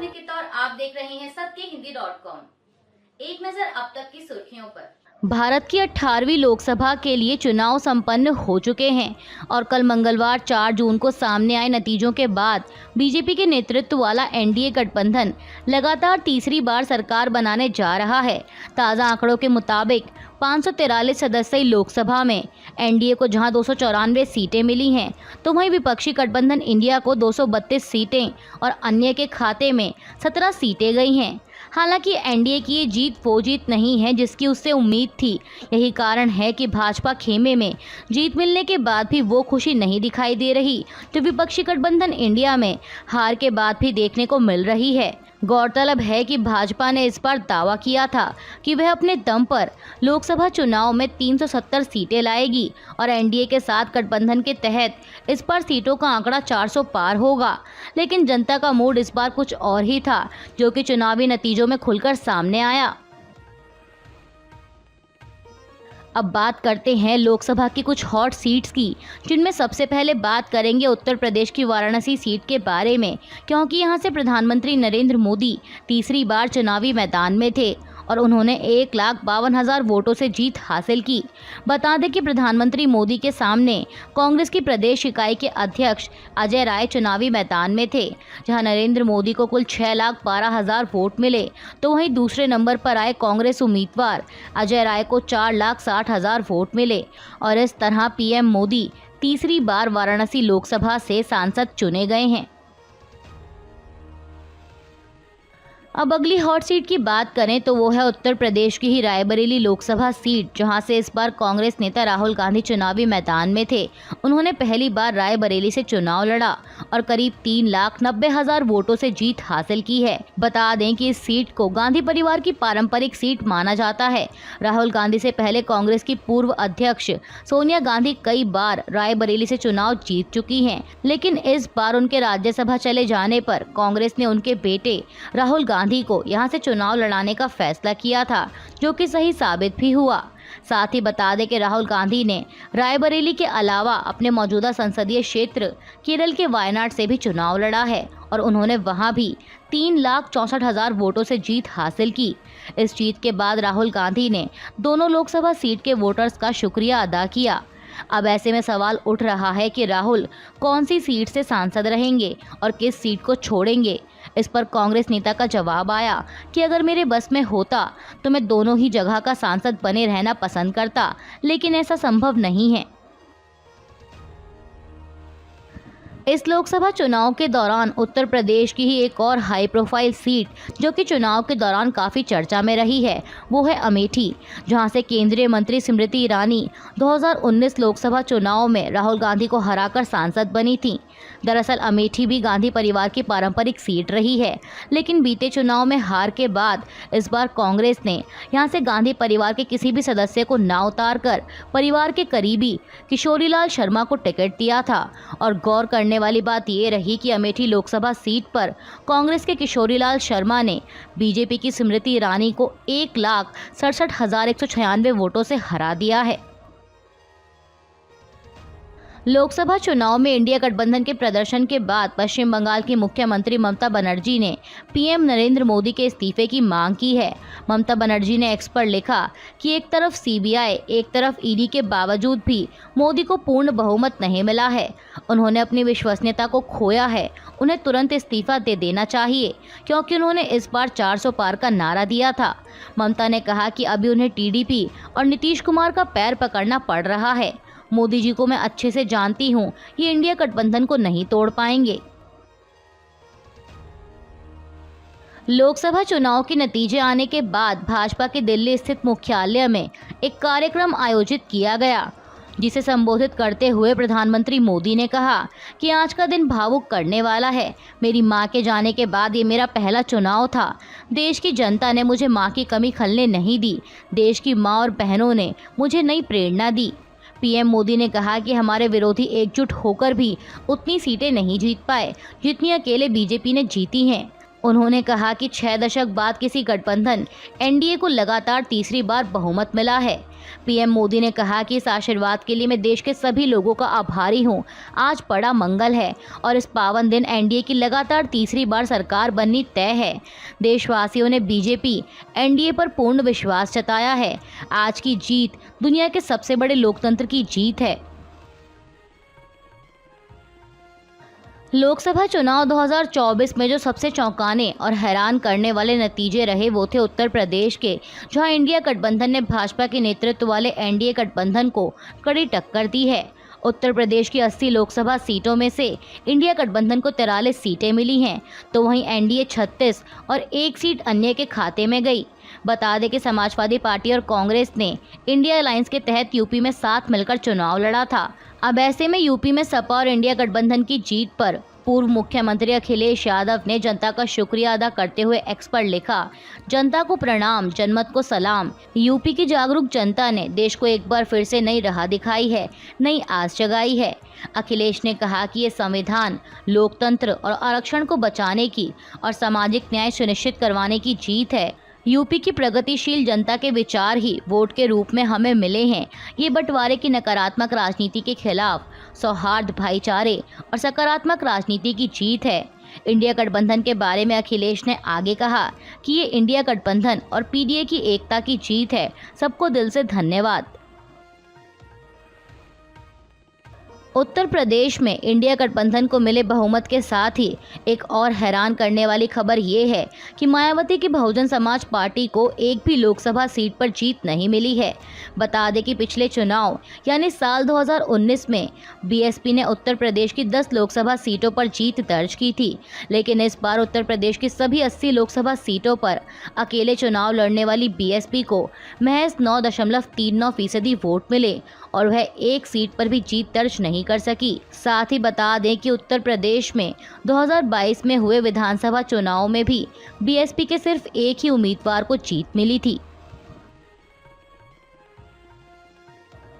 निकिता और आप देख रहे हैं सत्यहिंदी.com। एक नजर अब तक की सुर्खियों पर। भारत की 18वीं लोकसभा के लिए चुनाव संपन्न हो चुके हैं और कल मंगलवार 4 जून को सामने आए नतीजों के बाद बीजेपी के नेतृत्व वाला एनडीए गठबंधन लगातार तीसरी बार सरकार बनाने जा रहा है। ताज़ा आंकड़ों के मुताबिक 543 सदस्यीय लोकसभा में एनडीए को जहां 294 सीटें मिली हैं, तो वहीं विपक्षी गठबंधन इंडिया को 232 सीटें और अन्य के खाते में 17 सीटें गई हैं। हालांकि एनडीए की ये जीत वो जीत नहीं है जिसकी उससे उम्मीद थी। यही कारण है कि भाजपा खेमे में जीत मिलने के बाद भी वो खुशी नहीं दिखाई दे रही जो विपक्षी गठबंधन इंडिया में हार के बाद भी देखने को मिल रही है। गौरतलब है कि भाजपा ने इस बार दावा किया था कि वह अपने दम पर लोकसभा चुनाव में 370 सीटें लाएगी और एनडीए के साथ गठबंधन के तहत इस बार सीटों का आंकड़ा 400 पार होगा। लेकिन जनता का मूड इस बार कुछ और ही था, जो कि चुनावी नतीजों में खुलकर सामने आया। अब बात करते हैं लोकसभा की कुछ हॉट सीट्स की, जिनमें सबसे पहले बात करेंगे उत्तर प्रदेश की वाराणसी सीट के बारे में, क्योंकि यहां से प्रधानमंत्री नरेंद्र मोदी तीसरी बार चुनावी मैदान में थे और उन्होंने 1,52,000 वोटों से जीत हासिल की। बता दें कि प्रधानमंत्री मोदी के सामने कांग्रेस की प्रदेश इकाई के अध्यक्ष अजय राय चुनावी मैदान में थे, जहां नरेंद्र मोदी को कुल 6,12,000 वोट मिले, तो वहीं दूसरे नंबर पर आए कांग्रेस उम्मीदवार अजय राय को 4,60,000 वोट मिले और इस तरह पीएम मोदी तीसरी बार वाराणसी लोकसभा से सांसद चुने गए हैं। अब अगली हॉट सीट की बात करें तो वो है उत्तर प्रदेश की ही रायबरेली लोकसभा सीट, जहां से इस बार कांग्रेस नेता राहुल गांधी चुनावी मैदान में थे। उन्होंने पहली बार रायबरेली से चुनाव लड़ा और करीब 3,90,000 वोटों से जीत हासिल की है। बता दें कि इस सीट को गांधी परिवार की पारंपरिक सीट माना जाता है। राहुल गांधी से पहले कांग्रेस की पूर्व अध्यक्ष सोनिया गांधी कई बार रायबरेली से चुनाव जीत चुकी हैं, लेकिन इस बार उनके राज्यसभा चले जाने पर कांग्रेस ने उनके बेटे राहुल गांधी को यहां से चुनाव लड़ाने का फैसला किया था, जो कि सही साबित भी हुआ। साथ ही बता दें कि राहुल गांधी ने रायबरेली के अलावा अपने मौजूदा संसदीय क्षेत्र केरल के वायनाड से भी चुनाव लड़ा है और उन्होंने वहां भी 3,64,000 वोटों से जीत हासिल की। इस जीत के बाद राहुल गांधी ने दोनों लोकसभा सीट के वोटर्स का शुक्रिया अदा किया। अब ऐसे में सवाल उठ रहा है कि राहुल कौन सी सीट से सांसद रहेंगे और किस सीट को छोड़ेंगे। इस पर कांग्रेस नेता का जवाब आया कि अगर मेरे बस में होता तो मैं दोनों ही जगह का सांसद बने रहना पसंद करता, लेकिन ऐसा संभव नहीं है। इस लोकसभा चुनाव के दौरान उत्तर प्रदेश की ही एक और हाई प्रोफाइल सीट जो कि चुनाव के दौरान काफ़ी चर्चा में रही है, वो है अमेठी, जहां से केंद्रीय मंत्री स्मृति ईरानी 2019 लोकसभा चुनाव में राहुल गांधी को हराकर सांसद बनी थीं। दरअसल अमेठी भी गांधी परिवार की पारंपरिक सीट रही है, लेकिन बीते चुनाव में हार के बाद इस बार कांग्रेस ने यहां से गांधी परिवार के किसी भी सदस्य को ना उतार कर परिवार के करीबी किशोरीलाल शर्मा को टिकट दिया था। और गौर करने वाली बात ये रही कि अमेठी लोकसभा सीट पर कांग्रेस के किशोरीलाल शर्मा ने बीजेपी की स्मृति ईरानी को 1,67,196 वोटों से हरा दिया है। लोकसभा चुनाव में इंडिया गठबंधन के प्रदर्शन के बाद पश्चिम बंगाल की मुख्यमंत्री ममता बनर्जी ने पीएम नरेंद्र मोदी के इस्तीफे की मांग की है। ममता बनर्जी ने एक्स पर लिखा कि एक तरफ सीबीआई, एक तरफ ईडी के बावजूद भी मोदी को पूर्ण बहुमत नहीं मिला है। उन्होंने अपनी विश्वसनीयता को खोया है। उन्हें तुरंत इस्तीफा दे देना चाहिए, क्योंकि उन्होंने इस बार 400 पार का नारा दिया था। ममता ने कहा कि अभी उन्हें टीडीपी और नीतीश कुमार का पैर पकड़ना पड़ रहा है। मोदी जी को मैं अच्छे से जानती हूं, ये इंडिया गठबंधन को नहीं तोड़ पाएंगे। लोकसभा चुनाव के नतीजे आने के बाद भाजपा के दिल्ली स्थित मुख्यालय में एक कार्यक्रम आयोजित किया गया, जिसे संबोधित करते हुए प्रधानमंत्री मोदी ने कहा कि आज का दिन भावुक करने वाला है। मेरी मां के जाने के बाद ये मेरा पहला चुनाव था। देश की जनता ने मुझे मां की कमी खलने नहीं दी। देश की मां और बहनों ने मुझे नई प्रेरणा दी। पीएम मोदी ने कहा कि हमारे विरोधी एकजुट होकर भी उतनी सीटें नहीं जीत पाए जितनी अकेले बीजेपी ने जीती हैं। उन्होंने कहा कि 6 दशक बाद किसी गठबंधन एनडीए को लगातार तीसरी बार बहुमत मिला है। पीएम मोदी ने कहा कि इस आशीर्वाद के लिए मैं देश के सभी लोगों का आभारी हूं। आज बड़ा मंगल है और इस पावन दिन एनडीए की लगातार तीसरी बार सरकार बननी तय है। देशवासियों ने बीजेपी एनडीए पर पूर्ण विश्वास जताया है। आज की जीत दुनिया के सबसे बड़े लोकतंत्र की जीत है। लोकसभा चुनाव 2024 में जो सबसे चौंकाने और हैरान करने वाले नतीजे रहे वो थे उत्तर प्रदेश के, जहां इंडिया गठबंधन ने भाजपा के नेतृत्व वाले एनडीए गठबंधन को कड़ी टक्कर दी है। उत्तर प्रदेश की 80 लोकसभा सीटों में से इंडिया गठबंधन को 43 सीटें मिली हैं, तो वहीं एनडीए 36 और 1 सीट अन्य के खाते में गई। बता दें कि समाजवादी पार्टी और कांग्रेस ने इंडिया अलायंस के तहत यूपी में साथ मिलकर चुनाव लड़ा था। अब ऐसे में यूपी में सपा और इंडिया गठबंधन की जीत पर पूर्व मुख्यमंत्री अखिलेश यादव ने जनता का शुक्रिया अदा करते हुए एक्स पर लिखा, जनता को प्रणाम, जनमत को सलाम। यूपी की जागरूक जनता ने देश को एक बार फिर से नई राह दिखाई है, नई आस जगाई है। अखिलेश ने कहा कि ये संविधान, लोकतंत्र और आरक्षण को बचाने की और सामाजिक न्याय सुनिश्चित करवाने की जीत है। यूपी की प्रगतिशील जनता के विचार ही वोट के रूप में हमें मिले हैं। ये बंटवारे की नकारात्मक राजनीति के खिलाफ सौहार्द, भाईचारे और सकारात्मक राजनीति की जीत है। इंडिया गठबंधन के बारे में अखिलेश ने आगे कहा कि ये इंडिया गठबंधन और पीडीए की एकता की जीत है। सबको दिल से धन्यवाद। उत्तर प्रदेश में इंडिया गठबंधन को मिले बहुमत के साथ ही एक और हैरान करने वाली खबर ये है कि मायावती की बहुजन समाज पार्टी को एक भी लोकसभा सीट पर जीत नहीं मिली है। बता दें कि पिछले चुनाव यानी साल 2019 में बीएसपी ने उत्तर प्रदेश की 10 लोकसभा सीटों पर जीत दर्ज की थी, लेकिन इस बार उत्तर प्रदेश की सभी 80 लोकसभा सीटों पर अकेले चुनाव लड़ने वाली बीएसपी को महज 9.39% वोट मिले और वह एक सीट पर भी जीत दर्ज नहीं कर सकी। साथ ही बता दें कि उत्तर प्रदेश में 2022 में हुए विधानसभा चुनाव में भी बीएसपी के सिर्फ एक ही उम्मीदवार को जीत मिली थी।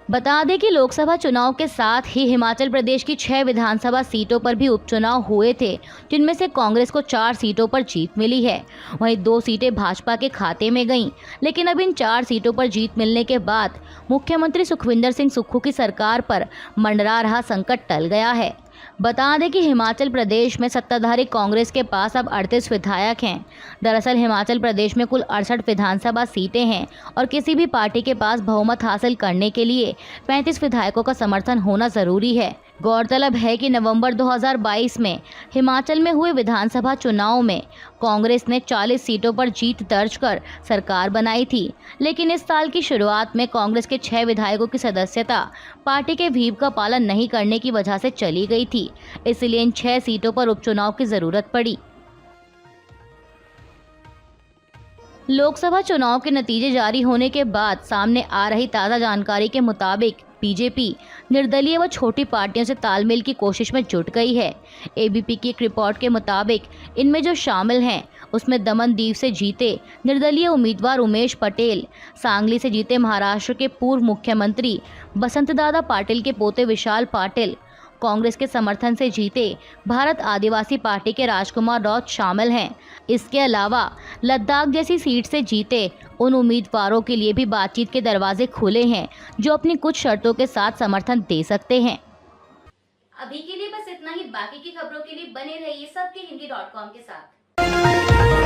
बता दें कि लोकसभा चुनाव के साथ ही हिमाचल प्रदेश की 6 विधानसभा सीटों पर भी उपचुनाव हुए थे, जिनमें से कांग्रेस को 4 सीटों पर जीत मिली है। वहीं 2 सीटें भाजपा के खाते में गईं, लेकिन अब इन 4 सीटों पर जीत मिलने के बाद मुख्यमंत्री सुखविंदर सिंह सुक्खू की सरकार पर मंडरा रहा संकट टल गया है। बता दें कि हिमाचल प्रदेश में सत्ताधारी कांग्रेस के पास अब 38 विधायक हैं। दरअसल हिमाचल प्रदेश में कुल 68 विधानसभा सीटें हैं और किसी भी पार्टी के पास बहुमत हासिल करने के लिए 35 विधायकों का समर्थन होना जरूरी है। गौरतलब है कि नवंबर 2022 में हिमाचल में हुए विधानसभा चुनाव में कांग्रेस ने 40 सीटों पर जीत दर्ज कर सरकार बनाई थी, लेकिन इस साल की शुरुआत में कांग्रेस के 6 विधायकों की सदस्यता पार्टी के व्हीप का पालन नहीं करने की वजह से चली गई थी, इसलिए इन 6 सीटों पर उपचुनाव की जरूरत पड़ी। लोकसभा चुनाव के नतीजे जारी होने के बाद सामने आ रही ताज़ा जानकारी के मुताबिक बीजेपी निर्दलीय व छोटी पार्टियों से तालमेल की कोशिश में जुट गई है। एबीपी की एक रिपोर्ट के मुताबिक इनमें जो शामिल हैं उसमें दमन-दीव से जीते निर्दलीय उम्मीदवार उमेश पटेल, सांगली से जीते महाराष्ट्र के पूर्व मुख्यमंत्री बसंतदादा पाटिल के पोते विशाल पाटिल, कांग्रेस के समर्थन से जीते भारत आदिवासी पार्टी के राजकुमार रौत शामिल हैं। इसके अलावा लद्दाख जैसी सीट से जीते उन उम्मीदवारों के लिए भी बातचीत के दरवाजे खुले हैं, जो अपनी कुछ शर्तों के साथ समर्थन दे सकते हैं। अभी के लिए बस इतना ही। बाकी की खबरों के लिए बने रहिए सबके हिंदी.com के साथ।